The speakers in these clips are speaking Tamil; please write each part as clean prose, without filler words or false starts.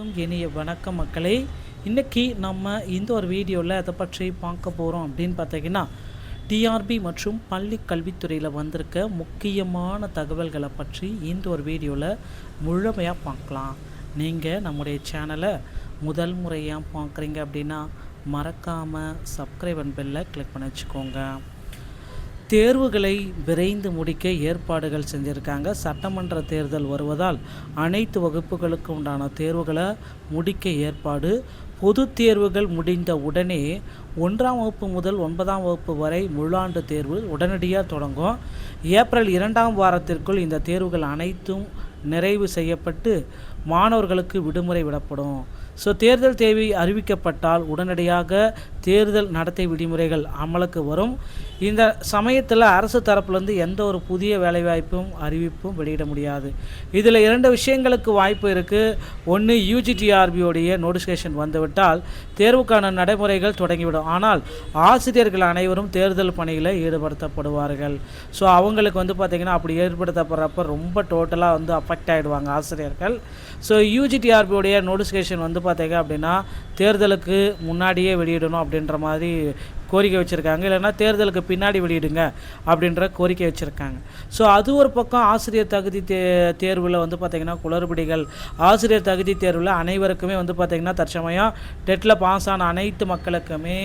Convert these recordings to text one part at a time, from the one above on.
இனிய வணக்கம் மக்களே. இன்றைக்கி நம்ம இந்த ஒரு வீடியோவில் அதை பற்றி பார்க்க போகிறோம் அப்படின்னு பார்த்தீங்கன்னா, டிஆர்பி மற்றும் பள்ளி கல்வித்துறையில் வந்திருக்க முக்கியமான தகவல்களை பற்றி இந்த ஒரு வீடியோவில் முழுமையாக பார்க்கலாம். நீங்கள் நம்முடைய சேனலை முதல் முறையாக பார்க்குறீங்க அப்படின்னா மறக்காமல் சப்ஸ்கிரைப் அண்ட் பெல்லை கிளிக் பண்ணி வச்சுக்கோங்க. தேர்வுகளை விரைந்து முடிக்க ஏற்பாடுகள் செஞ்சுருக்காங்க. சட்டமன்ற தேர்தல் வருவதால் அனைத்து வகுப்புகளுக்கு உண்டான தேர்வுகளை முடிக்க ஏற்பாடு. பொது தேர்வுகள் முடிந்த உடனே 1ஆம் வகுப்பு முதல் 9ஆம் வகுப்பு வரை முழாண்டு தேர்வு உடனடியாக தொடங்கும். ஏப்ரல் 2ஆம் வாரத்திற்குள் இந்த தேர்வுகள் அனைத்தும் நிறைவு செய்யப்பட்டு மாணவர்களுக்கு விடுமுறை விடப்படும். தேர்தல் தேதி அறிவிக்கப்பட்டால் உடனடியாக தேர்தல் நடத்தை விதிமுறைகள் அமலுக்கு வரும். இந்த சமயத்தில் அரசு தரப்புலேருந்து எந்த ஒரு புதிய வேலைவாய்ப்பும் அறிவிப்பும் வெளியிட முடியாது. இதில் 2 விஷயங்களுக்கு வாய்ப்பு இருக்குது. ஒன்று, யூஜிடிஆர்பியோடைய நோட்டிஃபிகேஷன் வந்துவிட்டால் தேர்வுக்கான நடைமுறைகள் தொடங்கிவிடும். ஆனால் ஆசிரியர்கள் அனைவரும் தேர்தல் பணியில் ஈடுபடுத்தப்படுவார்கள். அவங்களுக்கு பார்த்திங்கன்னா அப்படி ஏற்படுத்தப்படுறப்ப ரொம்ப டோட்டலாக அஃபெக்ட் ஆகிடுவாங்க ஆசிரியர்கள். யூஜிடிஆர்பியோடைய நோட்டிஃபிகேஷன் பார்த்திங்க அப்படின்னா தேர்தலுக்கு முன்னாடியே வெளியிடணும் அப்படின்ற மாதிரி கோரிக்கை வச்சுருக்காங்க. இல்லைன்னா தேர்தலுக்கு பின்னாடி வெளியிடுங்க அப்படின்ற கோரிக்கை வச்சுருக்காங்க. அது ஒரு பக்கம் ஆசிரியர் தகுதி தேர்வில் பார்த்திங்கன்னா குளறுபடிகள். ஆசிரியர் தகுதி தேர்வில் அனைவருக்குமே பார்த்திங்கன்னா தற்சமயம் டெட்டில் பாஸ் ஆன அனைத்து மக்களுக்குமே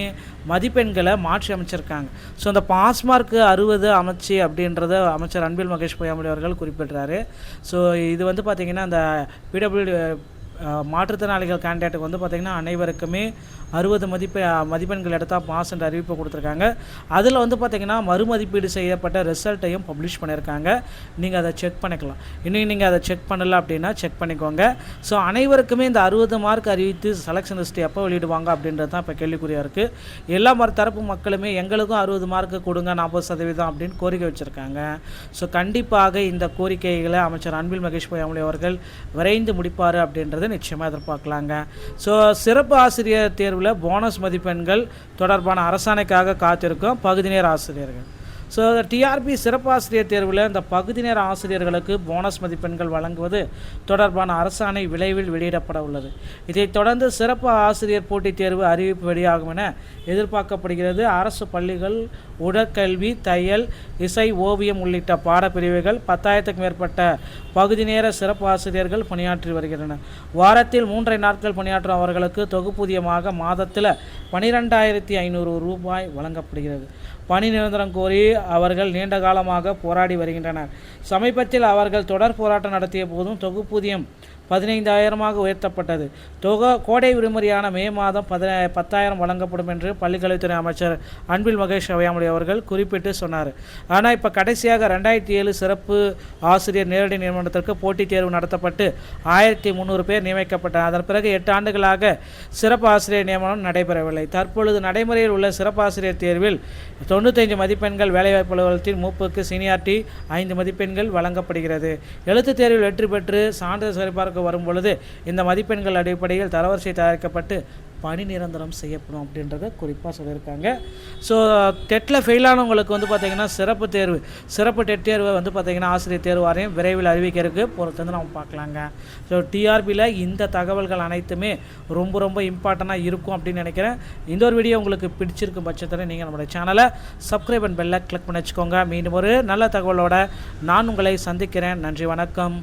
மதிப்பெண்களை மாற்றி அமைச்சிருக்காங்க. அந்த பாஸ் மார்க்கு 60 அமைச்சு அப்படின்றத அமைச்சர் அன்பில் மகேஷ் பொய்யாமொழி அவர்கள் குறிப்பிட்றாரு. இது பார்த்திங்கன்னா அந்த பிடபிள்யூ மாற்றுத்திறனாளிகள் கேண்டிடேட்டுக்கு பார்த்திங்கன்னா அனைவருக்குமே 60 மதிப்பெண்கள் எடுத்தால் பாஸ் என்ற அறிவிப்பை கொடுத்துருக்காங்க. அதில் பார்த்திங்கன்னா மறுமதிப்பீடு செய்யப்பட்ட ரிசல்ட்டையும் பப்ளிஷ் பண்ணியிருக்காங்க. நீங்கள் அதை செக் பண்ணிக்கலாம். இன்னும் நீங்கள் அதை செக் பண்ணலை அப்படின்னா செக் பண்ணிக்கோங்க. அனைவருக்குமே இந்த 60 மார்க் அறிவித்து செலெக்ஷன் லிஸ்ட் எப்போ வெளியிடுவாங்க அப்படின்றது தான் இப்போ கேள்விக்குறியாக இருக்குது. எல்லா தரப்பு மக்களுமே எங்களுக்கும் 60 மார்க்கு கொடுங்க 40% அப்படின்னு கோரிக்கை வச்சுருக்காங்க. கண்டிப்பாக இந்த கோரிக்கைகளை அமைச்சர் அன்பில் மகேஷ் பொய்யாமொழி அவர்கள் விரைந்து முடிப்பார் அப்படின்றத நிச்சயமாக எதிர்பார்க்கலாங்க. சிறப்பு ஆசிரியர் தேர்வில் போனஸ் மதிப்பெண்கள் தொடர்பான அரசாணைக்காக காத்திருக்கும் பகுதி நேர ஆசிரியர்கள். டிஆர்பி சிறப்பு ஆசிரியர் தேர்வில் இந்த பகுதி நேர ஆசிரியர்களுக்கு போனஸ் மதிப்பெண்கள் வழங்குவது தொடர்பான அரசாணை விரைவில் வெளியிடப்பட உள்ளது. இதைத் தொடர்ந்து சிறப்பு ஆசிரியர் போட்டித் தேர்வு அறிவிப்பு வெளியாகும் என எதிர்பார்க்கப்படுகிறது. அரசு பள்ளிகள் உடற்கல்வி, தையல், இசை, ஓவியம் உள்ளிட்ட பாடப்பிரிவுகள் 10,000க்கும் மேற்பட்ட பகுதி நேர சிறப்பு ஆசிரியர்கள் பணியாற்றி வருகின்றனர். வாரத்தில் 3 நாட்கள் பணியாற்றும் அவர்களுக்கு தொகுப்பூதியமாக மாதத்தில் 12,500 ரூபாய் வழங்கப்படுகிறது. பணி நிரந்தரம் கோரி அவர்கள் நீண்ட காலமாக போராடி வருகின்றனர். சமீபத்தில் அவர்கள் தொடர் போராட்டம் நடத்திய போதும் தொகுப்பூதியம் 15,000 உயர்த்தப்பட்டது. கோடை விடுமுறையான மே மாதம் 10,000 வழங்கப்படும் என்று பள்ளிக்கல்வித்துறை அமைச்சர் அன்பில் மகேஷ் பொய்யாமொழி அவர்கள் குறிப்பிட்டு சொன்னார். ஆனால் இப்போ கடைசியாக 2007 சிறப்பு ஆசிரியர் நேரடி நியமனத்திற்கு போட்டித் தேர்வு நடத்தப்பட்டு 1,300 பேர் நியமிக்கப்பட்டனர். அதன் பிறகு 8 ஆண்டுகளாக சிறப்பு ஆசிரியர் நியமனம் நடைபெறவில்லை. தற்பொழுது நடைமுறையில் உள்ள சிறப்பு ஆசிரியர் தேர்வில் 95 மதிப்பெண்கள், வேலைவாய்ப்பு அலுவலகத்தில் மூப்புக்கு சீனியாரிட்டி 5 மதிப்பெண்கள் வழங்கப்படுகிறது. எழுத்துத் தேர்வில் வெற்றி பெற்று சான்றிதழ் சரிபார்க்க வரும் பொழுது இந்த மதிப்பெண்கள் அடிப்படையில் தரவரிசை தயாரிக்கப்பட்டு பணி நிரந்தரம் செய்யப்படும் அப்படின்றத குறிப்பாக சொல்லியிருக்காங்க. டெட்டில் ஃபெயிலானவங்களுக்கு பார்த்திங்கன்னா சிறப்பு டெட் தேர்வை பார்த்திங்கன்னா ஆசிரியர் தேர்வு வாரியம் விரைவில் அறிவிக்கிறதுக்கு பொறுத்து நம்ம பார்க்கலாங்க. டிஆர்பியில் இந்த தகவல்கள் அனைத்துமே ரொம்ப இம்பார்ட்டண்ட்டாக இருக்கும் அப்படின்னு நினைக்கிறேன். இந்த ஒரு வீடியோ உங்களுக்கு பிடிச்சிருக்கும் பட்சத்தில் நீங்கள் நம்மளுடைய சேனலை சப்ஸ்கிரைப் அண்ட் பெல்லை கிளிக் பண்ணி வச்சுக்கோங்க. மீண்டும் ஒரு நல்ல தகவலோடு நான் உங்களை சந்திக்கிறேன். நன்றி, வணக்கம்.